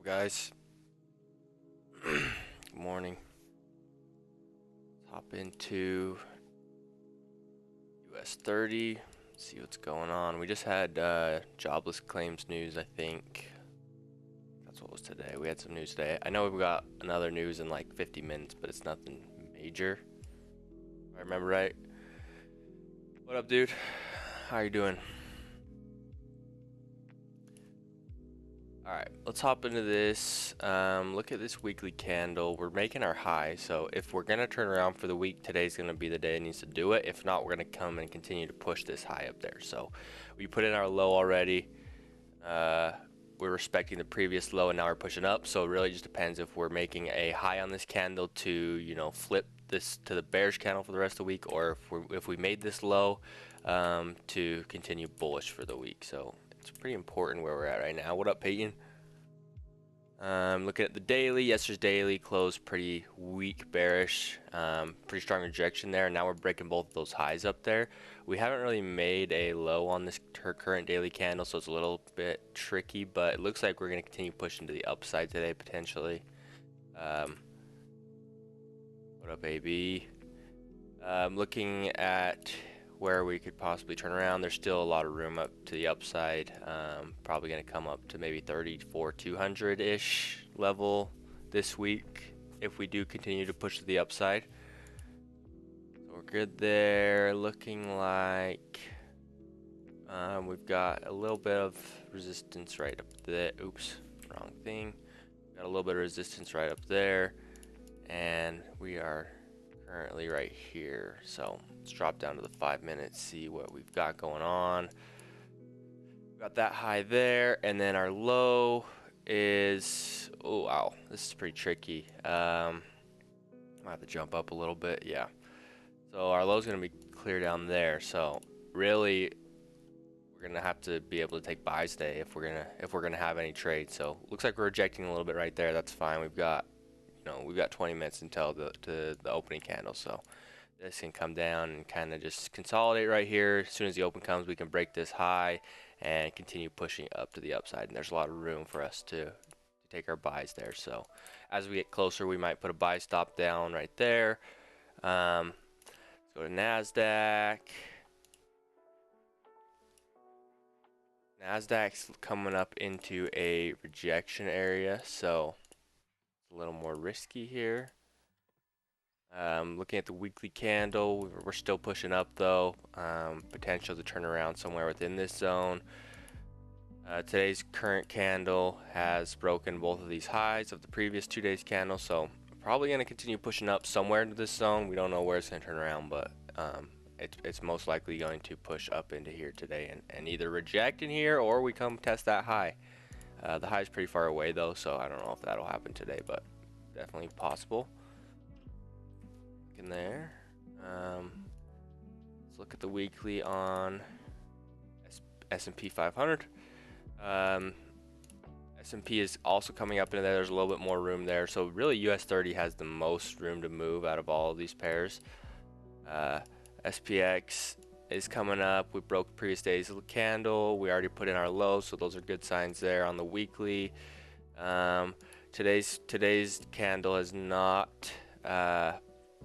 Guys? Good morning. Let's hop into US30, see what's going on. We just had jobless claims news, I think. That's what was today. We had some news today. I know we've got another news in like 50 minutes, but it's nothing major. If I remember right. What up, dude? How you doing? Alright, let's hop into this. Look at this weekly candle. We're making our high, so if we're going to turn around for the week, today's going to be the day it needs to do it. If not, we're going to come and continue to push this high up there. So we put in our low already. We're respecting the previous low, and now we're pushing up. So it really just depends if we're making a high on this candle to, you know, flip this to the bearish candle for the rest of the week, or if we made this low to continue bullish for the week. So it's pretty important where we're at right now. What up, Peyton? Looking at the daily, yesterday's daily closed pretty weak, bearish, pretty strong rejection there. Now we're breaking both of those highs up there. We haven't really made a low on this current daily candle, so it's a little bit tricky, but it looks like we're going to continue pushing to the upside today, potentially. What up, AB? Looking at where we could possibly turn around, there's still a lot of room up to the upside. Probably going to come up to maybe 34,200-ish level this week if we do continue to push to the upside. So we're good there. Looking like we've got a little bit of resistance right up there. Oops, wrong thing. Got a little bit of resistance right up there, and we are currently right here. So let's drop down to the 5 minutes, see what we've got going on. Got that high there, and then our low is, oh wow, this is pretty tricky. I have to jump up a little bit. Yeah, so our low is going to be clear down there. So really we're gonna have to be able to take buys today if we're gonna have any trades. So looks like we're rejecting a little bit right there. That's fine. We've got 20 minutes until the opening candle, so this can come down and kind of just consolidate right here. As soon as the open comes, we can break this high and continue pushing up to the upside, and there's a lot of room for us to take our buys there. So as we get closer, we might put a buy stop down right there. Let's go to NASDAQ. NASDAQ's coming up into a rejection area, so it's a little more risky here. Looking at the weekly candle, we're still pushing up though. Potential to turn around somewhere within this zone. Today's current candle has broken both of these highs of the previous 2 days candle, so probably going to continue pushing up somewhere into this zone. We don't know where it's going to turn around, but it's most likely going to push up into here today and either reject in here or we come test that high. The high is pretty far away though, so I don't know if that'll happen today, but definitely possible. In there. Let's look at the weekly on S&P 500. S&P is also coming up into there. There's a little bit more room there. So really US30 has the most room to move out of all of these pairs. SPX is coming up. We broke previous day's candle. We already put in our low, so those are good signs there on the weekly. Today's candle has not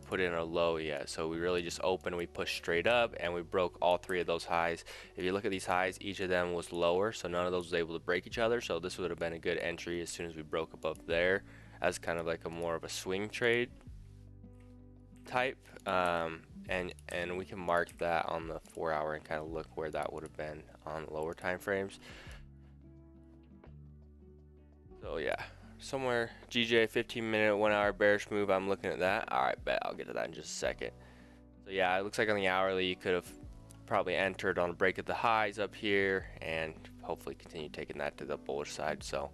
put in a low yet, so we really just opened, we pushed straight up, and we broke all 3 of those highs. If you look at these highs, each of them was lower, so none of those was able to break each other, so this would have been a good entry as soon as we broke above there as kind of like a more of a swing trade type. And we can mark that on the 4-hour and kind of look where that would have been on lower time frames. So yeah, somewhere GJ 15-minute 1-hour bearish move. I'm looking at that. All right, bet I'll get to that in just a second. So yeah, it looks like on the hourly you could have probably entered on a break at the highs up here and hopefully continue taking that to the bullish side. So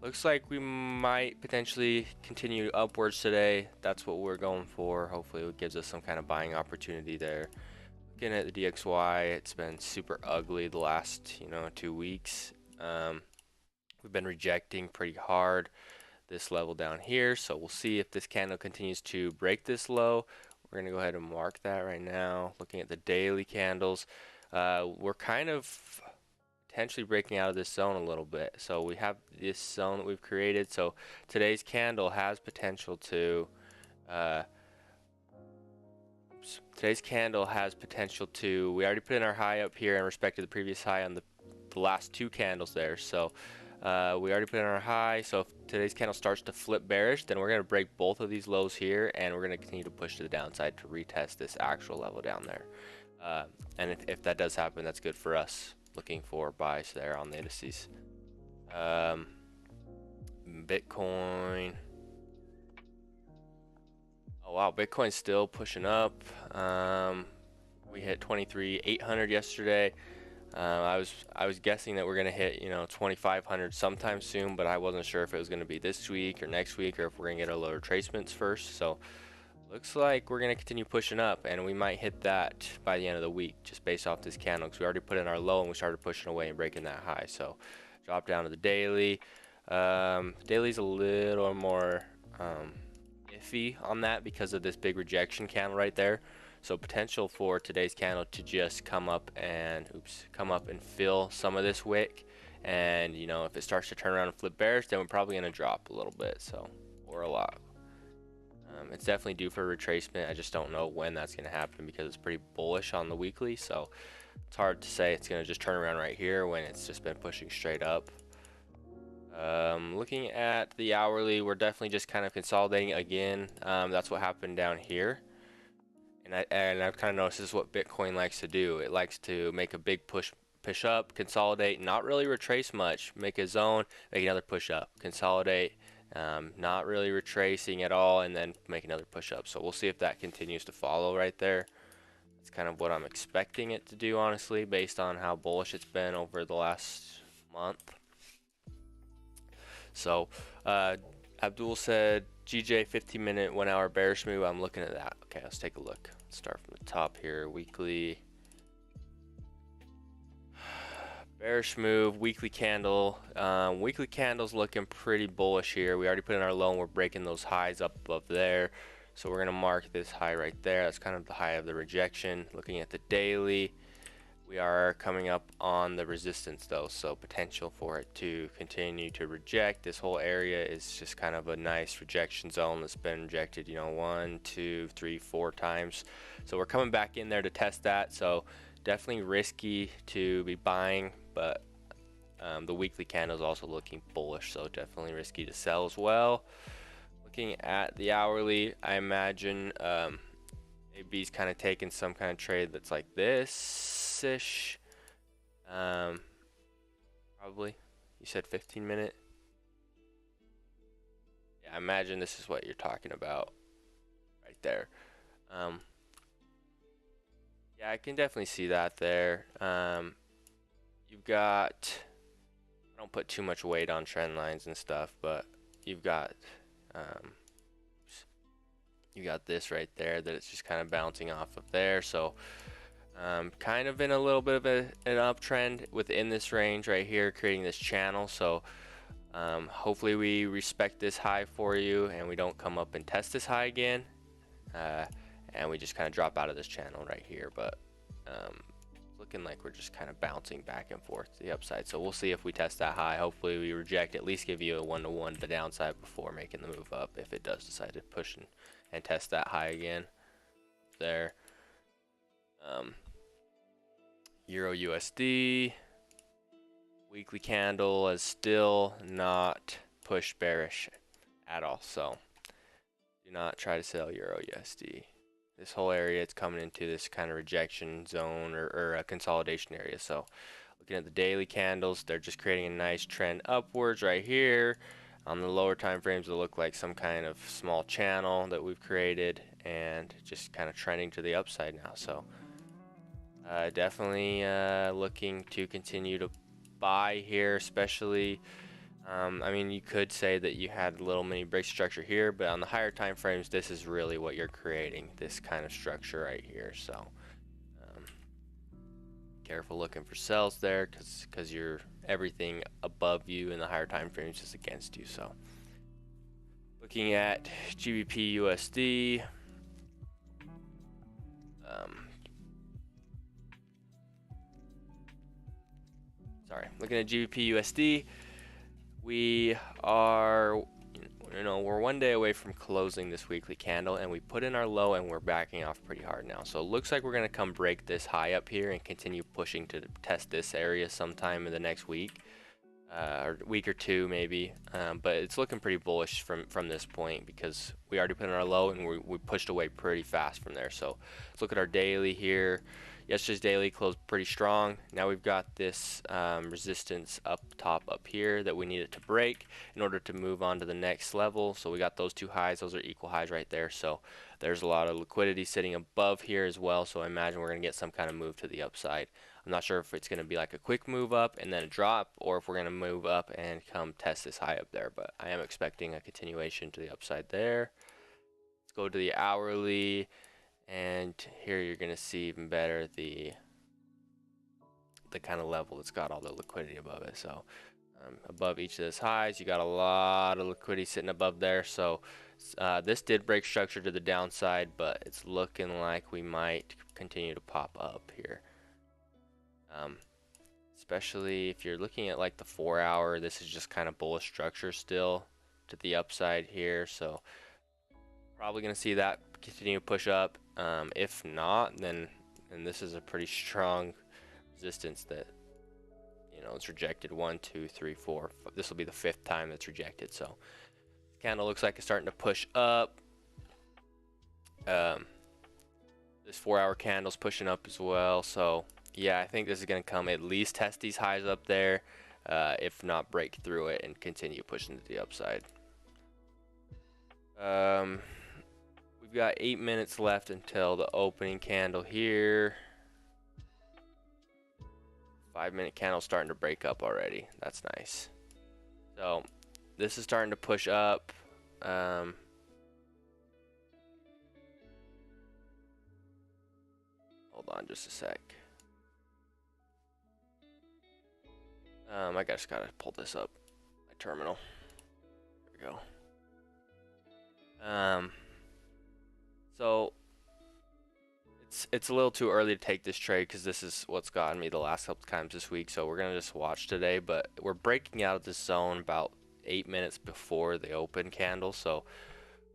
looks like we might potentially continue upwards today. That's what we're going for. Hopefully it gives us some kind of buying opportunity there. Looking at the DXY, it's been super ugly the last 2 weeks. We've been rejecting pretty hard this level down here, so we'll see if this candle continues to break this low. We're going to go ahead and mark that right now. Looking at the daily candles, we're kind of potentially breaking out of this zone a little bit. So we have this zone that we've created. So today's candle has potential to we already put in our high up here in respect to the previous high on the last two candles there. So we already put in our high. So if today's candle starts to flip bearish, then we're going to break both of these lows here, and we're going to continue to push to the downside to retest this actual level down there. And if that does happen, that's good for us. Looking for buys there on the indices. Bitcoin. Oh wow, Bitcoin's still pushing up. We hit 23,800 yesterday. I was guessing that we're gonna hit 2,500 sometime soon, but I wasn't sure if it was gonna be this week or next week, or if we're gonna get a lower retracements first. So looks like we're gonna continue pushing up, and we might hit that by the end of the week, just based off this candle, because we already put in our low and we started pushing away and breaking that high. So drop down to the daily. Daily's a little more iffy on that because of this big rejection candle right there. So potential for today's candle to just come up and fill some of this wick, and if it starts to turn around and flip bearish, then we're probably going to drop a little bit, so, or a lot. It's definitely due for a retracement. I just don't know when that's going to happen because it's pretty bullish on the weekly, so it's hard to say it's going to just turn around right here when it's just been pushing straight up. Looking at the hourly, we're definitely just kind of consolidating again. That's what happened down here, and I've kind of noticed this is what Bitcoin likes to do. It likes to make a big push up, consolidate, not really retrace much, make a zone, make another push up, consolidate, not really retracing at all, and then make another push up. So we'll see if that continues to follow right there. That's kind of what I'm expecting it to do, honestly, based on how bullish it's been over the last month. So Abdul said GJ 15-minute 1 hour bearish move. I'm looking at that. Okay, let's take a look. Let's start from the top here. Weekly bearish move, weekly candle. Weekly candle's looking pretty bullish here. We already put in our low and we're breaking those highs up above there. So we're going to mark this high right there. That's kind of the high of the rejection. Looking at the daily, we are coming up on the resistance though, so potential for it to continue to reject. This whole area is just kind of a nice rejection zone that's been rejected 1, 2, 3, 4 times. So we're coming back in there to test that. So definitely risky to be buying, but the weekly candle is also looking bullish, so definitely risky to sell as well. Looking at the hourly, I imagine AB's kind of taking some kind of trade that's like this ish. Probably. You said 15-minute. Yeah, I imagine this is what you're talking about right there. Yeah, I can definitely see that there. You've got, I don't put too much weight on trend lines and stuff, but you've got this right there that it's just kind of bouncing off of there. So kind of in a little bit of an uptrend within this range right here, creating this channel. So hopefully we respect this high for you and we don't come up and test this high again, and we just kind of drop out of this channel right here. But looking like we're just kind of bouncing back and forth to the upside. So we'll see if we test that high. Hopefully we reject, at least give you a 1-to-1 to the downside before making the move up, if it does decide to push and test that high again there. EURUSD weekly candle is still not pushed bearish at all, so do not try to sell EURUSD. This whole area, it's coming into this kind of rejection zone or a consolidation area. So looking at the daily candles, they're just creating a nice trend upwards right here. On the lower time frames, it'll look like some kind of small channel that we've created and just kind of trending to the upside now. So definitely looking to continue to buy here, especially I mean, you could say that you had a little mini break structure here, but on the higher time frames, this is really what you're creating, this kind of structure right here. So careful looking for sells there, because you're everything above you in the higher time frames is against you. So looking at GBPUSD, sorry, looking at GBP USD, we are, we're 1 day away from closing this weekly candle, and we put in our low and we're backing off pretty hard now. So it looks like we're going to come break this high up here and continue pushing to test this area sometime in the next week. Or week or two maybe, but it's looking pretty bullish from this point because we already put in our low and we pushed away pretty fast from there. So let's look at our daily here. Yesterday's daily closed pretty strong. Now we've got this resistance up top up here that we need it to break in order to move on to the next level. So we got those two highs, those are equal highs right there. So there's a lot of liquidity sitting above here as well, so I imagine we're going to get some kind of move to the upside. I'm not sure if it's going to be like a quick move up and then a drop, or if we're going to move up and come test this high up there, but I am expecting a continuation to the upside there. Let's go to the hourly, and here you're going to see even better the kind of level that's got all the liquidity above it. So above each of those highs, you got a lot of liquidity sitting above there. So this did break structure to the downside, but it's looking like we might continue to pop up here. Especially if you're looking at like the 4 hour, this is just kind of bullish structure still to the upside here. So probably going to see that continue to push up. If not, then this is a pretty strong resistance that, it's rejected 1, 2, 3, 4. This will be the 5th time it's rejected. So candle looks like it's starting to push up. This 4 hour candle's pushing up as well. So yeah, I think this is going to come at least test these highs up there, if not break through it and continue pushing to the upside. We've got 8 minutes left until the opening candle here. 5-minute candle starting to break up already. That's nice. So this is starting to push up. Hold on just a sec. I just gotta pull this up, my terminal. There we go. So it's a little too early to take this trade because this is what's gotten me the last couple times this week. So we're gonna just watch today, but we're breaking out of this zone about 8 minutes before the open candle. So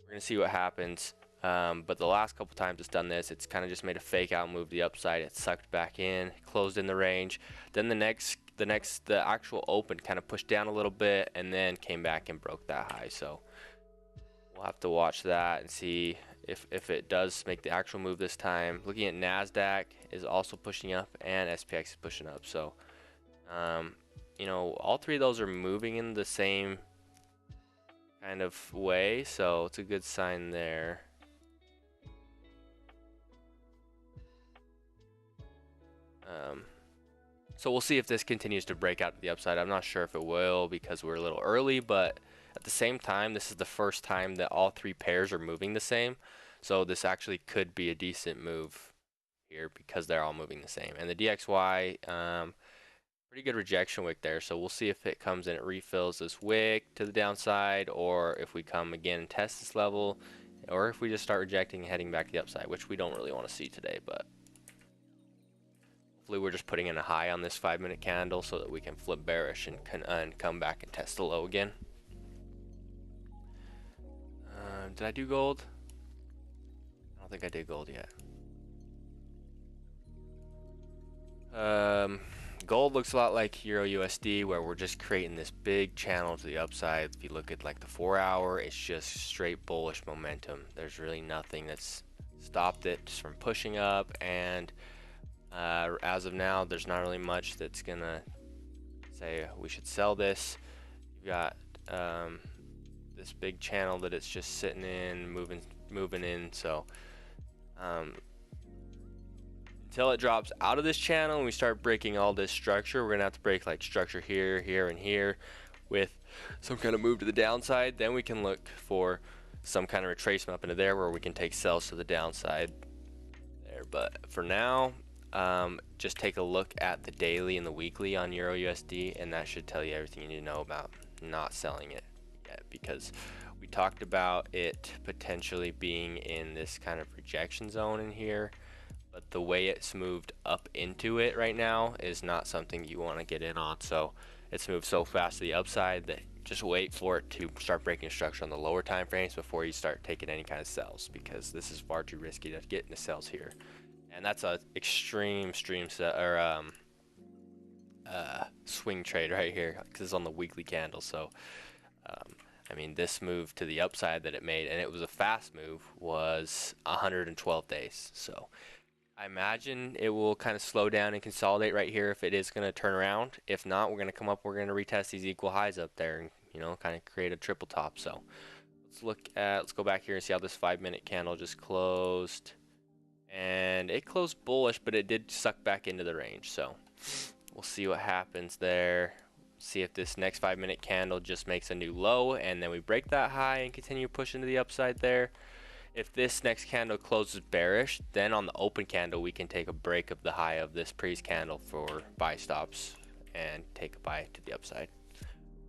we're gonna see what happens. But the last couple times it's done this, it's kind of just made a fake out move to the upside. It sucked back in, closed in the range. Then the actual open kind of pushed down a little bit and then came back and broke that high. So we'll have to watch that and see if it does make the actual move this time. Looking at NASDAQ is also pushing up and SPX is pushing up. So, all three of those are moving in the same kind of way. So it's a good sign there. So we'll see if this continues to break out to the upside. I'm not sure if it will because we're a little early, but at the same time, this is the first time that all three pairs are moving the same. So this actually could be a decent move here because they're all moving the same. And the DXY, pretty good rejection wick there. So we'll see if it comes and it refills this wick to the downside, or if we come again and test this level, or if we just start rejecting and heading back to the upside, which we don't really want to see today, but hopefully we're just putting in a high on this 5-minute candle so that we can flip bearish and come back and test the low again. Did I do gold? I don't think I did gold yet. Gold looks a lot like EURUSD, where we're just creating this big channel to the upside. If you look at like the 4 hour, it's just straight bullish momentum. There's really nothing that's stopped it from pushing up, and as of now, there's not really much that's gonna say we should sell this. You've got this big channel that it's just sitting in, moving in. So until it drops out of this channel and we start breaking all this structure, we're gonna have to break like structure here, here, and here with some kind of move to the downside. Then we can look for some kind of retracement up into there where we can take sells to the downside there. But for now, just take a look at the daily and the weekly on EURUSD, and that should tell you everything you need to know about not selling it yet, because we talked about it potentially being in this kind of rejection zone in here, but the way it's moved up into it right now is not something you want to get in on. So it's moved so fast to the upside that just wait for it to start breaking structure on the lower time frames before you start taking any kind of sells, because this is far too risky to get into sells here. And that's a extreme swing trade right here, because it's on the weekly candle. So I mean, this move to the upside that it made, and it was a fast move, was 112 days. So I imagine it will kind of slow down and consolidate right here if it is going to turn around. If not, we're going to come up, we're going to retest these equal highs up there and, you know, kind of create a triple top. So let's go back here and see how this 5-minute candle just closed. And it closed bullish, but it did suck back into the range. So we'll see what happens there. See if this next 5-minute candle just makes a new low and then we break that high and continue pushing to the upside there. If this next candle closes bearish, then on the open candle we can take a break of the high of this previous candle for buy stops and take a buy to the upside.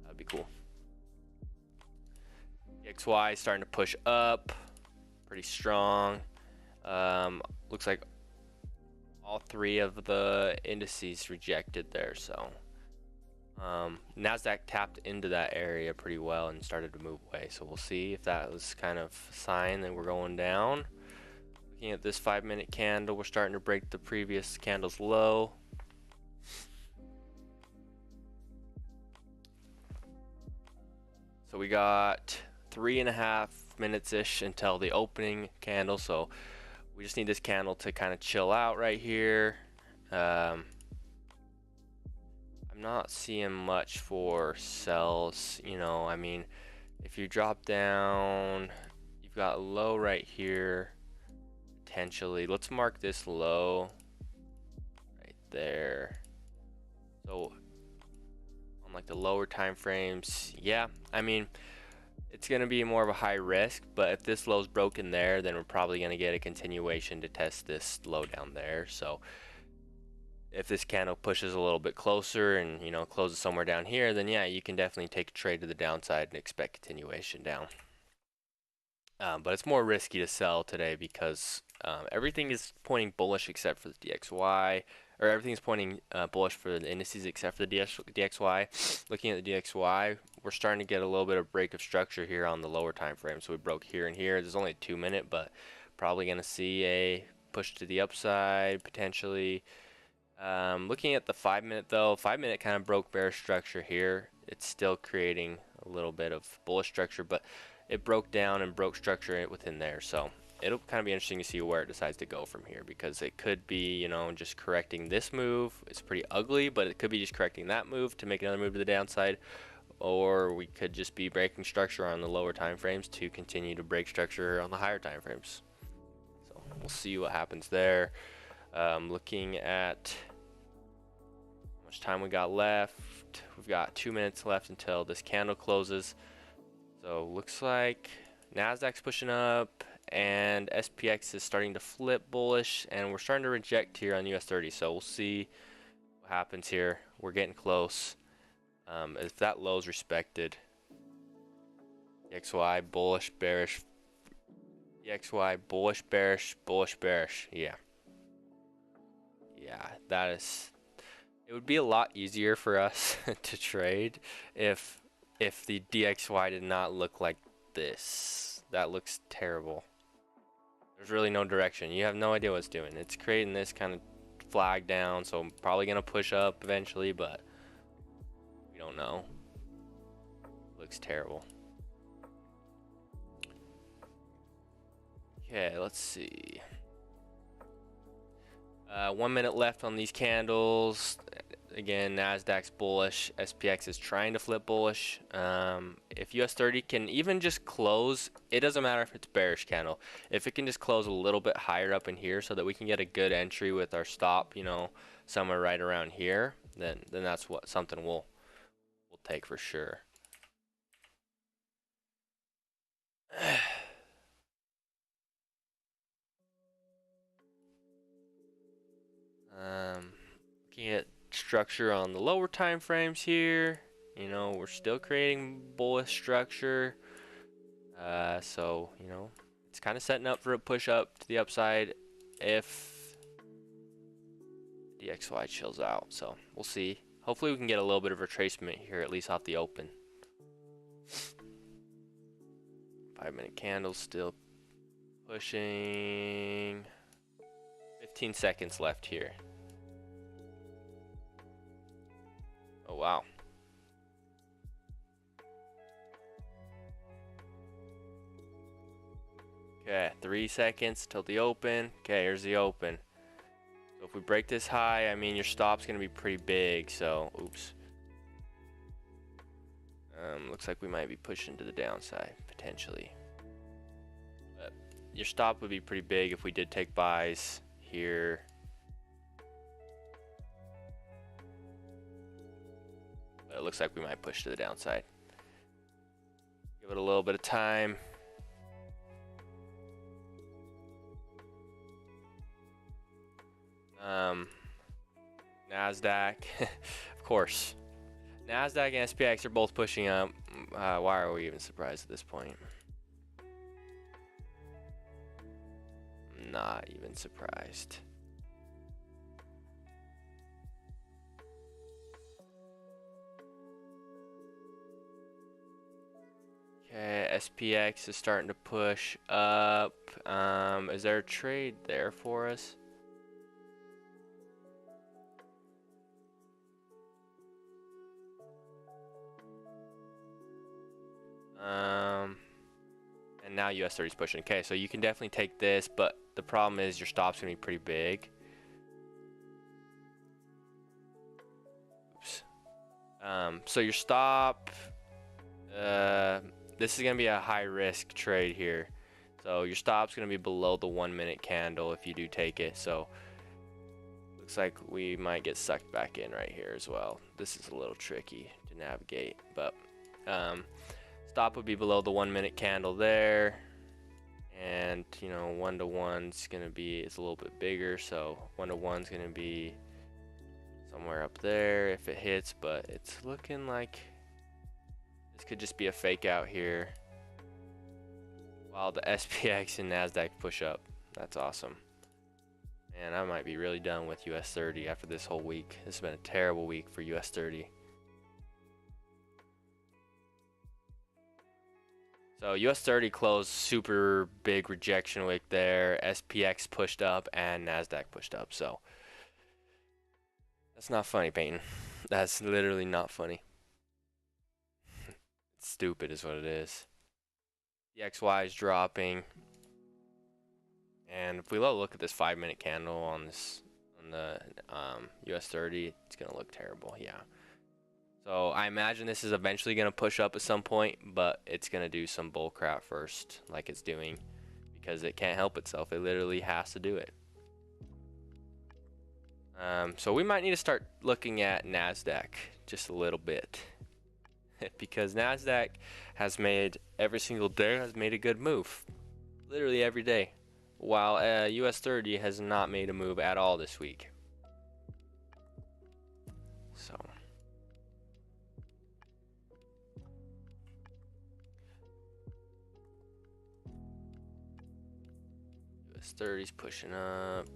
That'd be cool. XY starting to push up pretty strong. Looks like all three of the indices rejected there, so NASDAQ tapped into that area pretty well and started to move away. So we'll see if that was kind of a sign that we're going down. Looking at this 5-minute candle, we're starting to break the previous candle's low. So we got 3.5 minutes-ish until the opening candle. So we just need this candle to kind of chill out right here. I'm not seeing much for sells, you know. I mean, if you drop down, you've got a low right here potentially. Let's mark this low right there. So on like the lower time frames, yeah, I mean, it's going to be more of a high risk, but if this low's broken there, then we're probably going to get a continuation to test this low down there. So if this candle pushes a little bit closer and, you know, closes somewhere down here, then yeah, you can definitely take a trade to the downside and expect continuation down. But it's more risky to sell today because everything is pointing bullish except for the DXY, or everything's pointing bullish for the indices except for the DXY. Looking at the DXY, we're starting to get a little bit of break of structure here on the lower time frame. So we broke here and here. There's only a 2-minute, but probably going to see a push to the upside potentially. Looking at the 5-minute though, 5-minute kind of broke bearish structure here. It's still creating a little bit of bullish structure, but it broke down and broke structure within there. So it'll kind of be interesting to see where it decides to go from here, because it could be, you know, just correcting this move. It's pretty ugly, but it could be just correcting that move to make another move to the downside, or we could just be breaking structure on the lower time frames to continue to break structure on the higher time frames. So we'll see what happens there. Looking at how much time we got left, we've got 2 minutes left until this candle closes. So looks like NASDAQ's pushing up and SPX is starting to flip bullish, and we're starting to reject here on US30. So we'll see what happens here. We're getting close. If that low is respected, XY bullish, bearish, XY bullish, bearish, bullish, bearish. Yeah, that is. It would be a lot easier for us to trade if the DXY did not look like this. That looks terrible. There's really no direction. You have no idea what it's doing. It's creating this kind of flag down, so I'm probably gonna push up eventually, but we don't know. Looks terrible. Okay, let's see. 1 minute left on these candles. Again, NASDAQ's bullish. SPX is trying to flip bullish. If US30 can even just close, it doesn't matter if it's bearish candle. If it can just close a little bit higher up in here so that we can get a good entry with our stop, you know, somewhere right around here, then that's something we'll take for sure. Looking at structure on the lower time frames here, you know, we're still creating bullish structure. So, you know, it's kind of setting up for a push up to the upside if DXY chills out. So we'll see. Hopefully we can get a little bit of retracement here, at least off the open. 5-minute candle still pushing. 15 seconds left here. Oh wow. Okay, 3 seconds till the open. Okay, here's the open. So if we break this high, I mean your stop's gonna be pretty big. So oops. Looks like we might be pushing to the downside potentially. But your stop would be pretty big if we did take buys here. But it looks like we might push to the downside. Give it a little bit of time. NASDAQ, of course. NASDAQ and SPX are both pushing up. Why are we even surprised at this point? I'm not even surprised. Okay, SPX is starting to push up. Is there a trade there for us? And now US30 is pushing. Okay, so you can definitely take this, but the problem is your stop's gonna be pretty big. Oops. So your stop, this is gonna be a high risk trade here. So your stop's gonna be below the 1-minute candle if you do take it. So looks like we might get sucked back in right here as well. This is a little tricky to navigate, but stop would be below the 1-minute candle there, and you know 1-to-1's gonna be, it's a little bit bigger, so 1-to-1's gonna be somewhere up there if it hits, but it's looking like this could just be a fake out here while the SPX and NASDAQ push up. That's awesome. And I might be really done with US30 after this whole week. This has been a terrible week for US30. So US30 closed super big rejection wick there. SPX pushed up and NASDAQ pushed up. So that's not funny, Peyton. That's literally not funny. It's stupid is what it is. The XY is dropping. And if we look at this 5-minute candle on this, on the US30, it's gonna look terrible. Yeah. So I imagine this is eventually going to push up at some point, but it's going to do some bull crap first, like it's doing, because it can't help itself. It literally has to do it. So we might need to start looking at NASDAQ just a little bit, because NASDAQ has made every single day has made a good move, literally every day, while US30 has not made a move at all this week. So. US30's pushing up.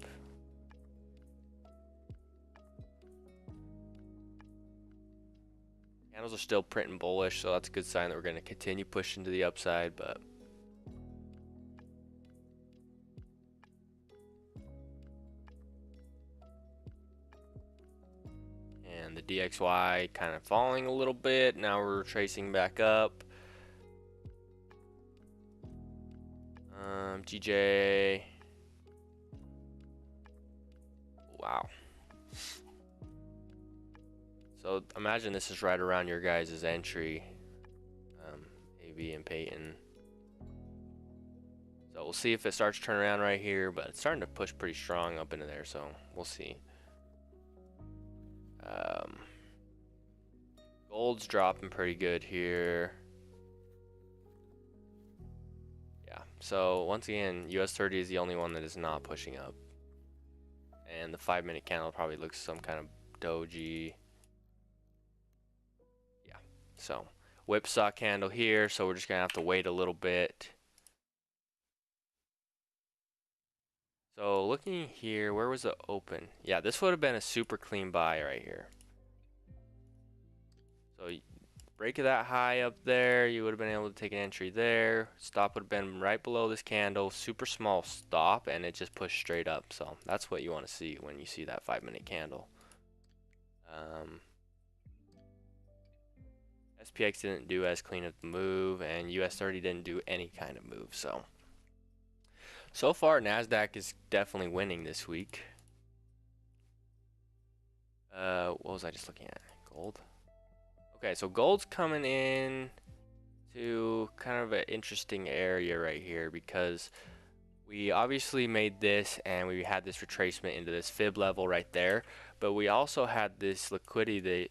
Candles are still printing bullish, so that's a good sign that we're going to continue pushing to the upside, but and the DXY kind of falling a little bit. Now we're tracing back up. GJ. Wow. So imagine this is right around your guys' entry, AB and Peyton. So we'll see if it starts to turn around right here, but it's starting to push pretty strong up into there, so we'll see. Gold's dropping pretty good here. Yeah, so once again, US30 is the only one that is not pushing up. And the 5-minute candle probably looks some kind of doji. Yeah, so whipsaw candle here, so we're just gonna have to wait a little bit. So looking here, where was the open? Yeah, this would have been a super clean buy right here. So break of that high up there, you would have been able to take an entry there. Stop would have been right below this candle, super small stop, and it just pushed straight up. So that's what you want to see when you see that 5-minute candle. SPX didn't do as clean of the move, and US30 didn't do any kind of move. So far, NASDAQ is definitely winning this week. What was I just looking at? Gold. Okay, so gold's coming in to kind of an interesting area right here because we obviously made this and we had this retracement into this fib level right there, but we also had this liquidity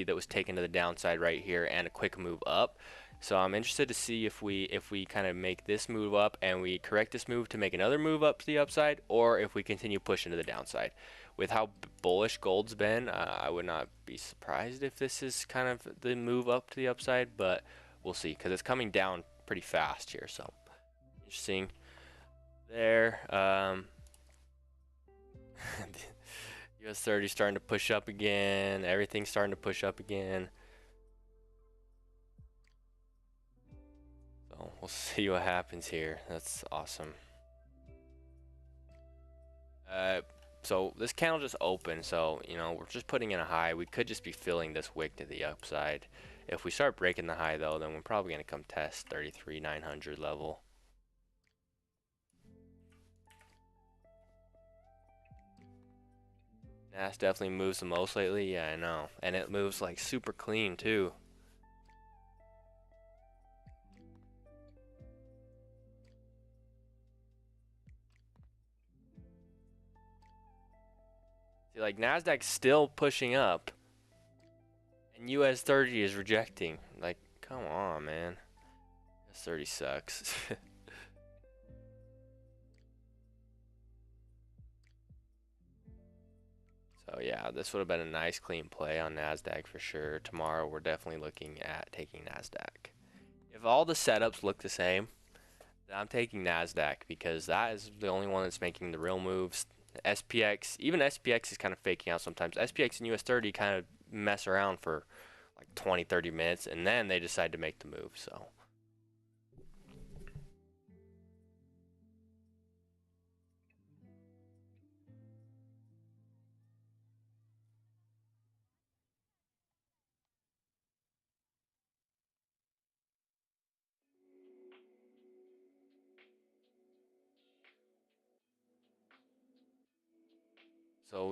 that was taken to the downside right here and a quick move up. So I'm interested to see if we kind of make this move up and we correct this move to make another move up to the upside, or if we continue pushing to the downside. With how bullish gold's been, I would not be surprised if this is kind of the move up to the upside, but we'll see because it's coming down pretty fast here. So interesting there. US30 starting to push up again. Everything's starting to push up again. So we'll see what happens here. That's awesome. So this candle just opened, so you know we're just putting in a high. We could just be filling this wick to the upside. If we start breaking the high though, then we're probably gonna come test 33,900 level. NAS definitely moves the most lately. Yeah, I know, and it moves like super clean too. See, like NASDAQ's still pushing up, and US30 is rejecting. Like, come on, man. US30 sucks. So yeah, this would have been a nice clean play on NASDAQ for sure. Tomorrow we're definitely looking at taking NASDAQ. If all the setups look the same, then I'm taking NASDAQ because that is the only one that's making the real moves. SPX, even SPX is kind of faking out sometimes. SPX and US30 kind of mess around for like 20-30 minutes and then they decide to make the move. So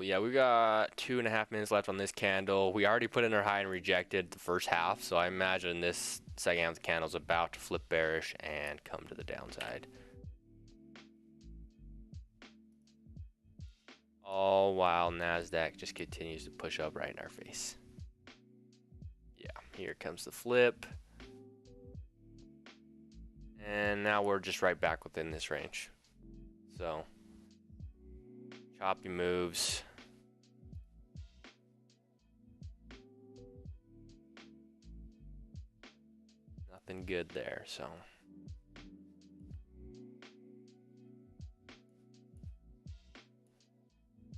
yeah, we got 2.5 minutes left on this candle. We already put in our high and rejected the first half, so I imagine this second half of the candle is about to flip bearish and come to the downside. All while NASDAQ just continues to push up right in our face. Yeah, here comes the flip. And now we're just right back within this range. So, choppy moves. Nothing good there, so.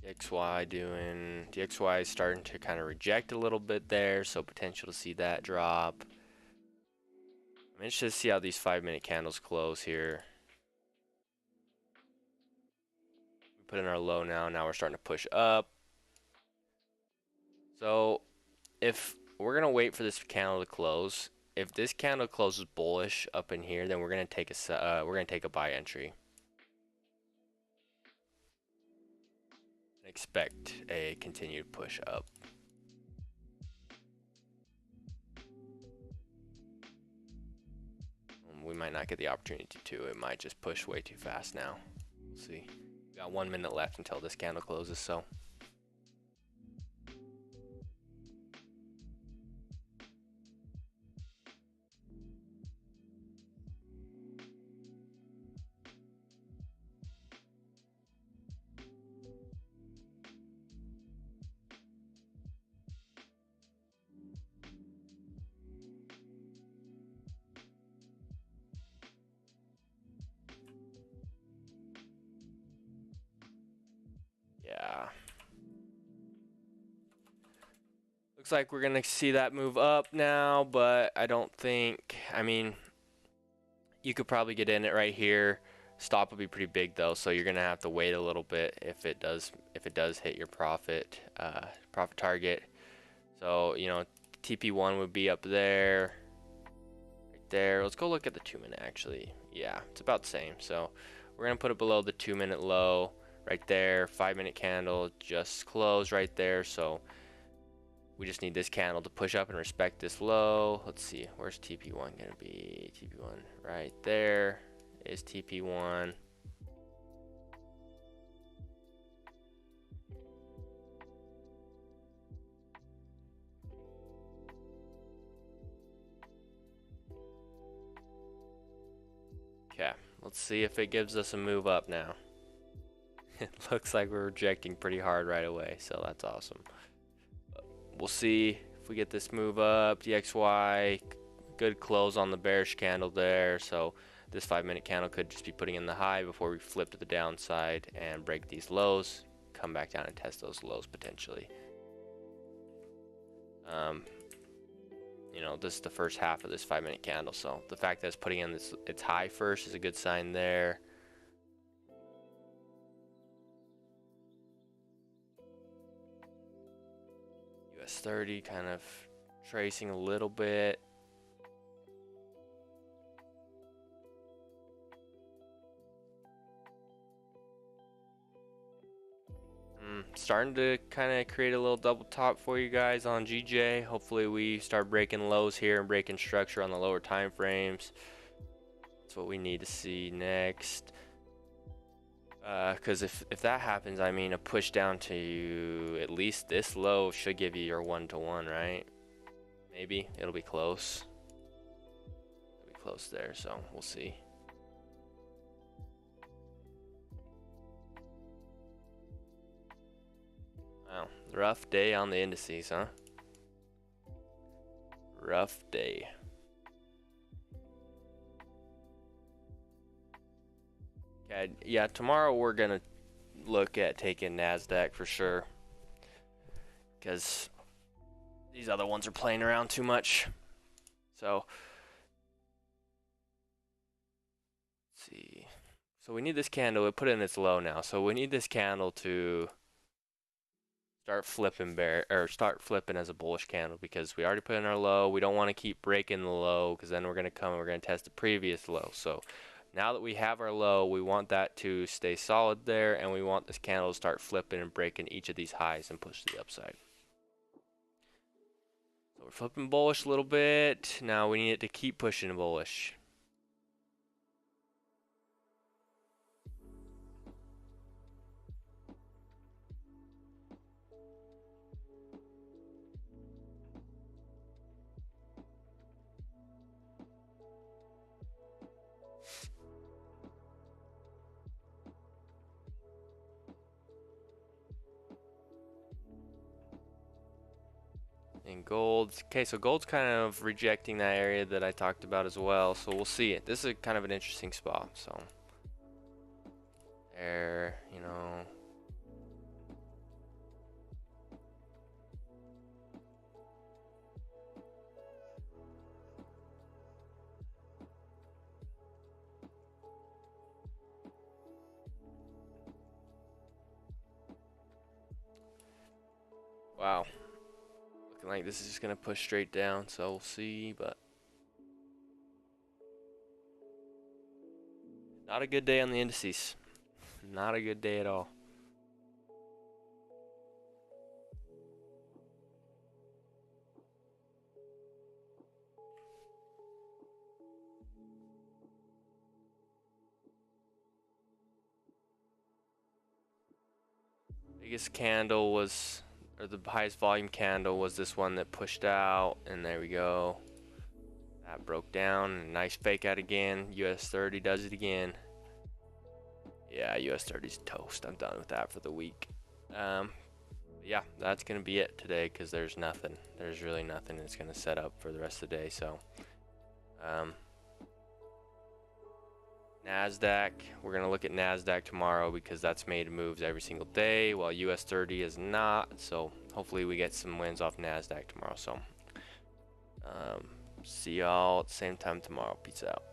DXY is starting to kind of reject a little bit there, so potential to see that drop. I'm interested to see how these 5-minute candles close here. We put in our low now we're starting to push up. So if we're gonna wait for this candle to close, if this candle closes bullish up in here, then we're gonna take a buy entry. Expect a continued push up. We might not get the opportunity to. It might just push way too fast now. We'll see. We got 1 minute left until this candle closes, so. Looks like we're gonna see that move up now, but I don't think, I mean, you could probably get in it right here. Stop would be pretty big though, so you're gonna have to wait a little bit if it does hit your profit target. So, you know, TP1 would be up there, right there. Let's go look at the 2-minute actually. Yeah, it's about the same. So we're gonna put it below the 2-minute low right there. 5-minute candle just closed right there. So we just need this candle to push up and respect this low. Let's see, where's TP1 gonna be? TP1 right there is TP1. Okay, let's see if it gives us a move up now. It looks like we're rejecting pretty hard right away, so that's awesome. We'll see if we get this move up. DXY, good close on the bearish candle there. So this 5-minute candle could just be putting in the high before we flip to the downside and break these lows, come back down and test those lows potentially. You know, this is the first half of this 5-minute candle, so the fact that it's putting in its high first is a good sign there. US30 kind of tracing a little bit. Starting to kind of create a little double top for you guys on GJ. Hopefully we start breaking lows here and breaking structure on the lower time frames. That's what we need to see next. Because if that happens, I mean, a push down to at least this low should give you your 1-to-1, right? Maybe it'll be close. It'll be close there, so we'll see. Wow, rough day on the indices, huh? Rough day. Okay, yeah, tomorrow we're gonna look at taking NASDAQ for sure, because these other ones are playing around too much. So let's see. So we need this candle. It put in its low now. So we need this candle to start flipping start flipping as a bullish candle, because we already put in our low. We don't want to keep breaking the low, because then we're gonna come and we're gonna test the previous low. So now that we have our low, we want that to stay solid there, and we want this candle to start flipping and breaking each of these highs and push to the upside. So we're flipping bullish a little bit. Now we need it to keep pushing bullish. And gold, okay, so gold's kind of rejecting that area that I talked about as well, so we'll see it. This is kind of an interesting spot. So there, you know, wow, looking like this is just gonna push straight down, so we'll see. But not a good day on the indices. Not a good day at all. Biggest candle was, or the highest volume candle was this one that pushed out, and there we go. That broke down. Nice fake out again. US30 does it again. Yeah, US30's toast. I'm done with that for the week. Yeah, that's gonna be it today, because there's nothing. There's really nothing that's gonna set up for the rest of the day. So NASDAQ, we're gonna look at NASDAQ tomorrow, because that's made moves every single day, while US30 is not. So hopefully we get some wins off NASDAQ tomorrow. So see y'all at the same time tomorrow. Peace out.